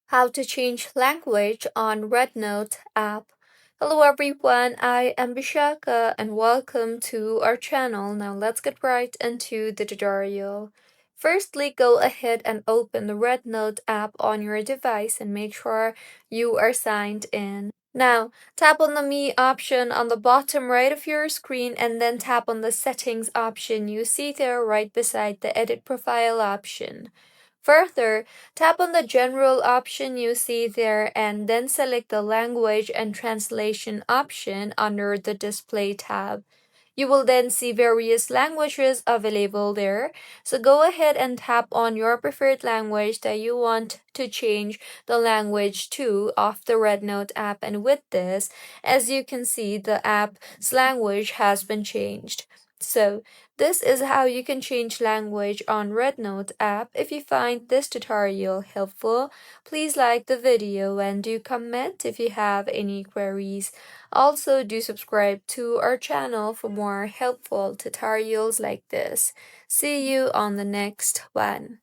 How to change language on RedNote app. Hello everyone, I am Bishaka and welcome to our channel. Now let's get right into the tutorial. Firstly, go ahead and open the RedNote app on your device and make sure you are signed in. Now, tap on the Me option on the bottom right of your screen and then tap on the Settings option you see there right beside the Edit Profile option. Further, tap on the General option you see there and then select the Language and Translation option under the Display tab. You will then see various languages available there. So go ahead and tap on your preferred language that you want to change the language to of the RedNote app. And with this, as you can see, the app's language has been changed. So this is how you can change language on RedNote app. If you find this tutorial helpful, please like the video and do comment if you have any queries. Also, do subscribe to our channel for more helpful tutorials like this. See you on the next one.